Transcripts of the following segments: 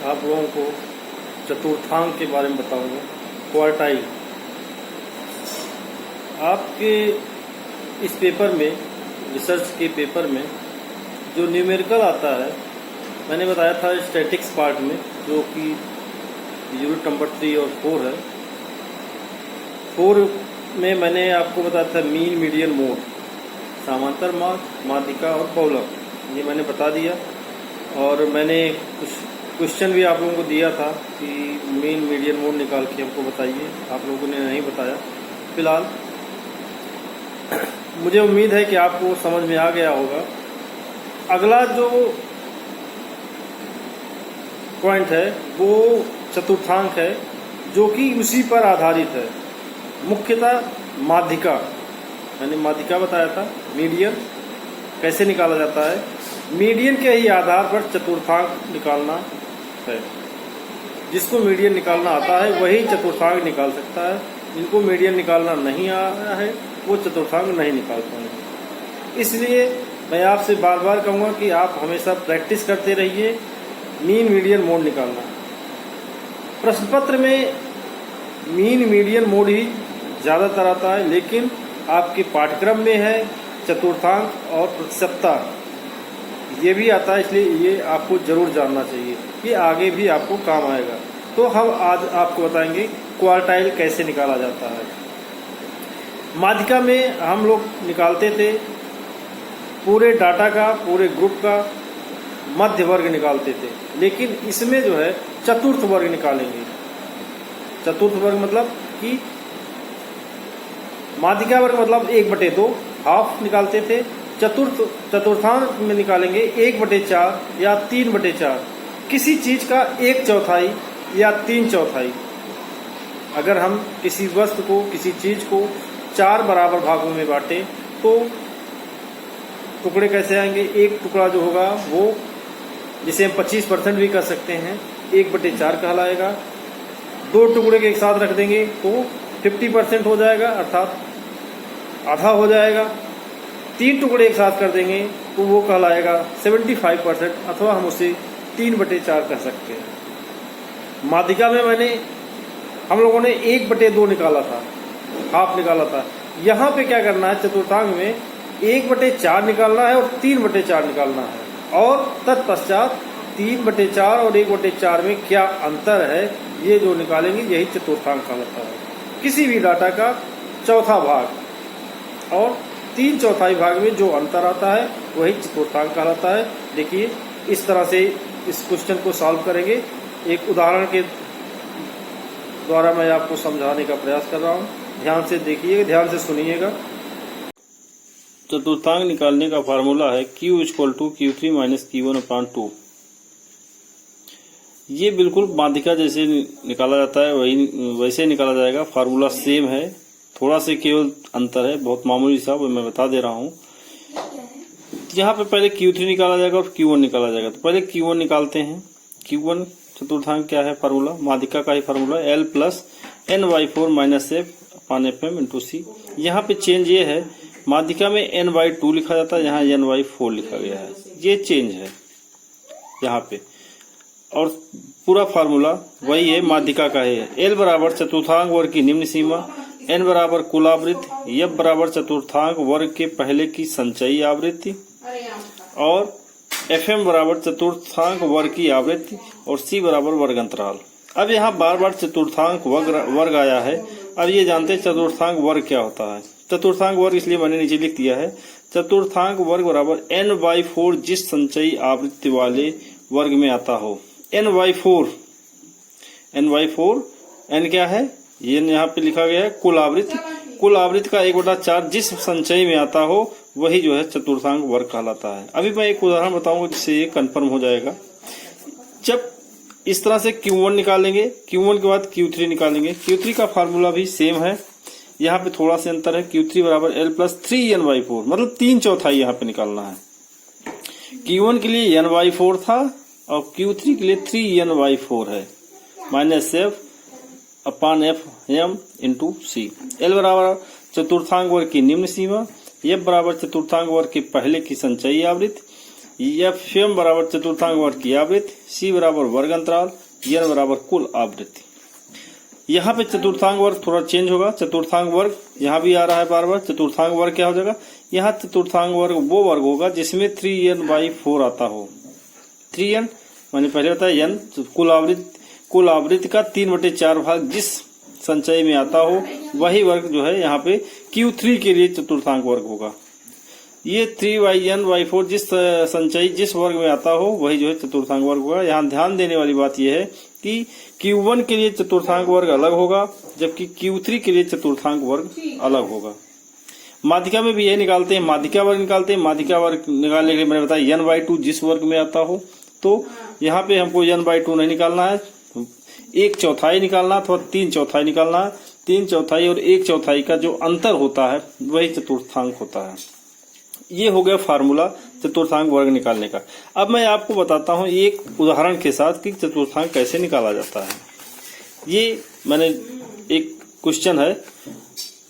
आप लोगों को चतुर्थांक के बारे में बताऊंगा। क्वार्टाइल आपके इस पेपर में, रिसर्च के पेपर में जो न्यूमेरिकल आता है, मैंने बताया था स्टैटिक्स पार्ट में, जो कि यूनिट नंबर 3 और 4 है। 4 में मैंने आपको बताया था मीन, मीडियन, मोड, समांतर मार्ग, माध्यिका और बहुलक, ये मैंने बता दिया। और मैंने कुछ क्वेश्चन भी आप लोगों को दिया था कि मीन, मीडियन, मोड निकाल के हमको बताइए, आप लोगों ने नहीं बताया। फिलहाल मुझे उम्मीद है कि आपको समझ में आ गया होगा। अगला जो पॉइंट है वो चतुर्थांक है, जो कि उसी पर आधारित है। मुख्यतः माध्यिका, मैंने माध्यिका बताया था। मीडियन कैसे निकाला जाता है, मीडियन के ही आधार पर चतुर्थांक निकालना है। जिसको मीडियन निकालना आता है वही चतुर्थांक निकाल सकता है। जिनको मीडियन निकालना नहीं आ रहा है वो चतुर्थांक नहीं निकाल पाएंगे। इसलिए मैं आपसे बार बार कहूँगा कि आप हमेशा प्रैक्टिस करते रहिए मीन, मीडियन, मोड निकालना। प्रश्न पत्र में मीन, मीडियन, मोड ही ज़्यादातर आता है, लेकिन आपके पाठ्यक्रम में है चतुर्थांक और प्रतिशतता, ये भी आता है। इसलिए ये आपको जरूर जानना चाहिए, ये आगे भी आपको काम आएगा। तो हम आज आपको बताएंगे क्वार्टाइल कैसे निकाला जाता है। माध्यिका में हम लोग निकालते थे पूरे डाटा का, पूरे ग्रुप का मध्य वर्ग निकालते थे, लेकिन इसमें जो है चतुर्थ वर्ग निकालेंगे। चतुर्थ वर्ग मतलब कि माध्यिका वर्ग मतलब 1/2 हाफ निकालते थे। चतुर्थांक में निकालेंगे 1/4 या 3/4, किसी चीज का 1/4 या 3/4। अगर हम किसी वस्तु को, किसी चीज को 4 बराबर भागों में बांटे तो टुकड़े कैसे आएंगे? एक टुकड़ा जो होगा वो, जिसे हम 25% भी कर सकते हैं, 1/4 कहलाएगा। 2 टुकड़े के एक साथ रख देंगे तो 50% हो जाएगा, अर्थात आधा हो जाएगा। 3 टुकड़े एक साथ कर देंगे तो वो कहलाएगा 75%, अथवा हम उसे 3/4 कह सकते हैं। माध्यिका में हम लोगों ने 1/2 निकाला था, हाफ निकाला था। यहाँ पे क्या करना है, चतुर्थांक में 1/4 निकालना है और 3/4 निकालना है। और तत्पश्चात 3/4 और 1/4 में क्या अंतर है, ये जो निकालेंगे यही चतुर्थांक कहलाता है। किसी भी डाटा का चौथा भाग और 3/4 भाग में जो अंतर आता है वही चतुर्थांक कहलाता है। देखिए, इस तरह से इस क्वेश्चन को सॉल्व करेंगे। एक उदाहरण के द्वारा मैं आपको समझाने का प्रयास कर रहा हूँ। ध्यान से देखिएगा, ध्यान से सुनिएगा। चतुर्थांक निकालने का फार्मूला है Q = Q3 - Q1/2। ये बिल्कुल माध्यिका जैसे निकाला जाता है वैसे निकाला जाएगा। फार्मूला सेम है, थोड़ा से केवल अंतर है, बहुत मामूली सा, वो मैं बता दे रहा हूँ। यहाँ पे पहले Q3 निकाला जाएगा और Q1 निकाला जाएगा। तो पहले Q1 निकालते हैं। Q1 चतुर्थांक क्या है? फार्मूला माध्यिका का ही formula, L + n/4 - f/fm × c। यहाँ पे चेंज ये है, माध्यिका में n/2 लिखा जाता है, यहाँ n/4 लिखा गया है। ये चेंज है यहाँ पे, और पूरा फार्मूला वही है, माध्यिका का है। L = चतुर्थांक वर्ग की निम्न सीमा, n = कुल आवृत्ति, f = चतुर्थांक वर्ग के पहले की संचयी आवृत्ति, और fm = चतुर्थांक वर्ग की आवृत्ति, और c = वर्ग अंतराल। अब यहाँ बार बार चतुर्थांक वर्ग आया है। अब ये जानते हैं चतुर्थांक वर्ग क्या होता है। चतुर्थांक वर्ग इसलिए मैंने नीचे लिख दिया है, चतुर्थांक वर्ग बराबर n/4 जिस संचयी आवृत्ति वाले वर्ग में आता हो। n/4 n क्या है? ये यहाँ पे लिखा गया है कुल आवृत्ति। कुल आवृत्ति का 1/4 जिस संचयी में आता हो वही जो है चतुर्थांक वर्ग कहलाता है। अभी मैं एक उदाहरण बताऊंगा जिससे ये कंफर्म हो जाएगा। जब इस तरह से Q1 निकालेंगे, Q1 के बाद Q3 निकालेंगे। Q3 का फार्मूला भी सेम है, यहाँ पे थोड़ा सा अंतर है। Q3 = L + 3n/4, मतलब 3/4 यहाँ पे निकालना है। Q1 के लिए n/4 था और Q3 के लिए 3n/4 है, -f/fm × c। L = चतुर्थांक वर्ग की निम्न सीमा, f = चतुर्थांक वर्ग के पहले की संचयी आवृत्ति, Fm बराबर चतुर्थांक वर्ग की आवृत्ति, C बराबर वर्ग अंतराल, N बराबर कुल आवृत्ति। यहाँ पे चतुर्थांक वर्ग थोड़ा चेंज होगा। चतुर्थांक वर्ग यहाँ भी आ रहा है बार बार। चतुर्थांक वर्ग क्या हो जाएगा, यहाँ चतुर्थांक वर्ग वो वर्ग होगा जिसमें 3n/4 आता हो। 3n मैंने पहले बताया, n कुल आवृत्ति का 3/4 भाग जिस संचय में आता हो वही वर्ग जो है यहाँ पे Q3 के लिए चतुर्थांक वर्ग होगा। ये 3/n/4 जिस संचयी जिस वर्ग में आता हो वही जो है चतुर्थांक वर्ग होगा। यहाँ ध्यान देने वाली बात यह है कि Q1 के लिए चतुर्थांक वर्ग अलग होगा, जबकि Q3 के लिए चतुर्थांक वर्ग अलग होगा। माध्यिका में भी यही निकालते हैं, माध्यिका वर्ग निकालते हैं। माध्यिका वर्ग निकालने के लिए मैंने बताया n/2 जिस वर्ग में आता हो, तो यहाँ पे हमको n/2 नहीं निकालना है, 1/4 निकालना अथवा 3/4 निकालना है। 3/4 और 1/4 का जो अंतर होता है वही चतुर्थांक होता है। ये हो गया फार्मूला चतुर्थांक वर्ग निकालने का। अब मैं आपको बताता हूँ एक उदाहरण के साथ कि चतुर्थांक कैसे निकाला जाता है। ये मैंने एक क्वेश्चन है,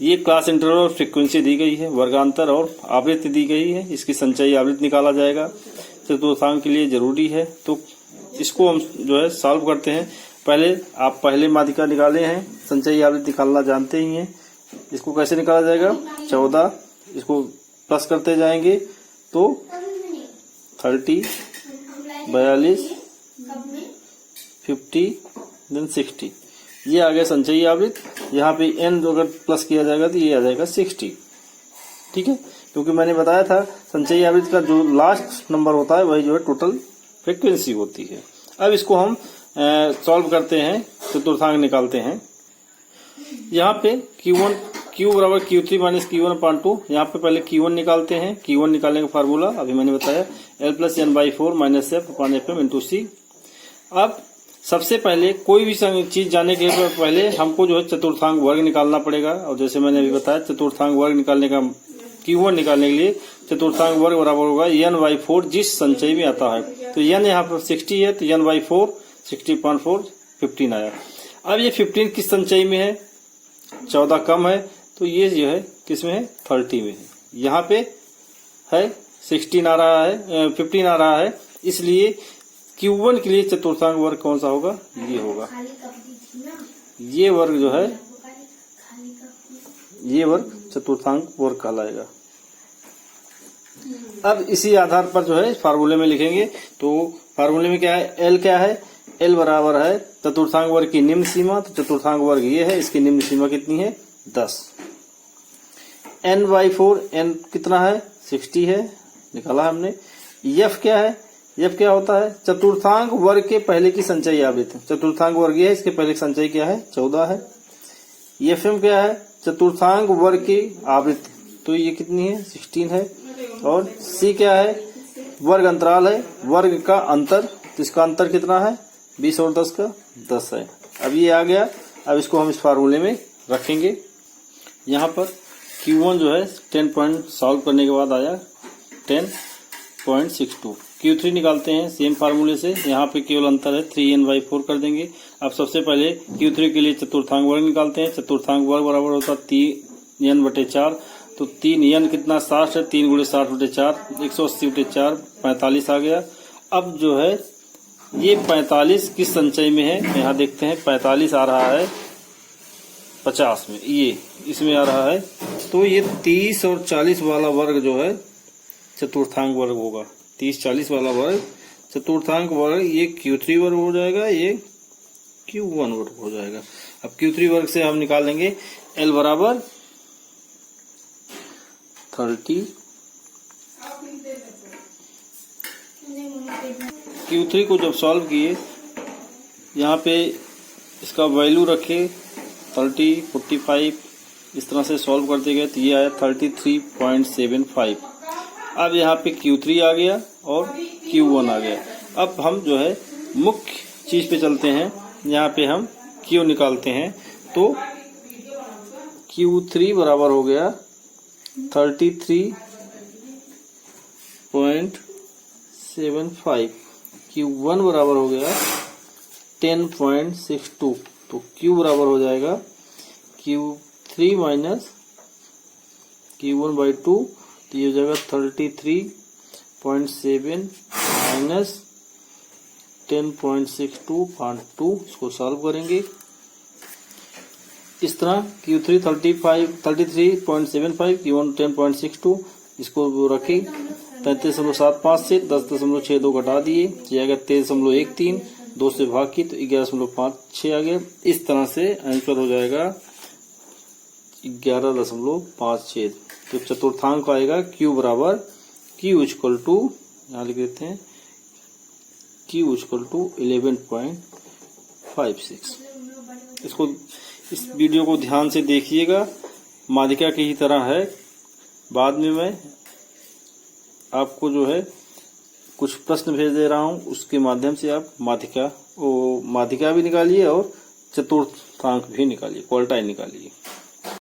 ये क्लास इंटरवल और फ्रीक्वेंसी दी गई है, वर्गांतर और आवृत्ति दी गई है, इसकी संचयी आवृत्ति निकाला जाएगा, चतुर्थांक के लिए जरूरी है। तो इसको हम जो है सॉल्व करते हैं। पहले माध्यिका निकाले हैं, संचयी आवृत्ति निकालना जानते ही हैं। इसको कैसे निकाला जाएगा, 14 इसको प्लस करते जाएंगे तो 30, 42, 50 देन 60, ये आ गया संचयी आवृत्ति। यहाँ पे n अगर प्लस किया जाएगा तो ये आ जाएगा 60। ठीक है, क्योंकि मैंने बताया था संचयी आवृत्ति का जो लास्ट नंबर होता है वही जो है टोटल फ्रीक्वेंसी होती है। अब इसको हम सॉल्व करते हैं, चतुर्थांक निकालते हैं। यहाँ पे Q बराबर Q3 माइनस Q1/2। यहाँ पे पहले Q1 निकालते हैं। Q1 निकालने का फार्मूला अभी मैंने बताया, L + n/4 minus F/Fm × C। अब सबसे पहले कोई भी चीज जानने के पहले हमको जो है चतुर्थांक वर्ग निकालना पड़ेगा। और जैसे मैंने अभी बताया, चतुर्थांक वर्ग निकालने का Q1 निकालने के लिए चतुर्थांक वर्ग बराबर होगा n/4 जिस संचय में आता है। तो n यहाँ पर 60 है, तो n/4 60/4 15 आया। अब ये 15 किस संचय में है, 14 कम है, तो ये जो है किसमें है, 30 में है। यहाँ पे है 16 आ रहा है, 15 आ रहा है, इसलिए Q1 के लिए चतुर्थांक वर्ग कौन सा होगा, ये होगा। ये वर्ग जो है, ये वर्ग चतुर्थांक वर्ग कहलाएगा। अब इसी आधार पर जो है फार्मूले में लिखेंगे। तो फार्मूले में क्या है, L क्या है, L बराबर है चतुर्थांक वर्ग की निम्न सीमा। तो चतुर्थांक वर्ग ये है, इसकी निम्न सीमा कितनी है, 10। n/4, n कितना है, 60 है, निकाला हमने। F क्या है, F क्या होता है, चतुर्थांक वर्ग के पहले की संचयी आवृत्ति। चतुर्थांक वर्ग ये है, इसके पहले की संचयी क्या है, 14 है। Fm क्या है, चतुर्थांक वर्ग की आवृत्ति, तो ये कितनी है, 16 है। और C क्या है, वर्ग अंतराल है, वर्ग का अंतर, तो इसका अंतर कितना है, 20 और 10 का 10 है। अब ये आ गया। अब इसको हम इस फार्मूले में रखेंगे। यहाँ पर Q1 जो है 10 पॉइंट सॉल्व करने के बाद आया 10.62। Q3 निकालते हैं सेम फार्मूले से। यहाँ पे केवल अंतर है, 3n/4 कर देंगे। अब सबसे पहले Q3 के लिए चतुर्थांक वर्ग निकालते हैं। चतुर्थांक वर्ग बराबर होता है 3n/4। तो 3n कितना, 60 है, 3 × 60/4 180/4 45 आ गया। अब जो है ये 45 किस संचय में है, यहाँ देखते हैं 45 आ रहा है 50 में, ये इसमें आ रहा है। तो ये 30 और 40 वाला वर्ग जो है चतुर्थांक वर्ग होगा। 30-40 वाला वर्ग चतुर्थांक वर्ग, ये Q3 वर्ग हो जाएगा, ये Q1 वर्ग हो जाएगा। अब Q3 वर्ग से हम निकालेंगे L बराबर 30। Q3 को जब सॉल्व किए, यहाँ पे इसका वैल्यू रखे 30, 45, इस तरह से सॉल्व करते गए तो ये आया 33.75। अब यहाँ पे Q3 आ गया और Q1 आ गया। अब हम जो है मुख्य चीज पे चलते हैं, यहाँ पे हम Q निकालते हैं। तो Q3 बराबर हो गया 33.75, Q1 बराबर हो गया 10.62। तो Q बराबर हो जाएगा Q3 माइनस Q1/2, तो ये हो जाएगा 11.7 माइनस 10.62/2 इसको सॉल्व करेंगे। इस तरह Q3 33.75, Q1 10.62 इसको रखें 33.75 से 10.62 घटा दिए, जाएगा 13.13, 2 से भाग की तो 11.56 आ गया। इस तरह से आंसर हो जाएगा 11.56। तो चतुर्थांक आएगा Q बराबर Q इक्वल टू, यहाँ लिख देते हैं Q इक्वल टू 11.56। इसको, इस वीडियो को ध्यान से देखिएगा, माध्यिका की ही तरह है। बाद में मैं आपको जो है कुछ प्रश्न भेज दे रहा हूं, उसके माध्यम से आप माध्यिका भी निकालिए और चतुर्थांक भी निकालिए, क्वार्टाइल निकालिए।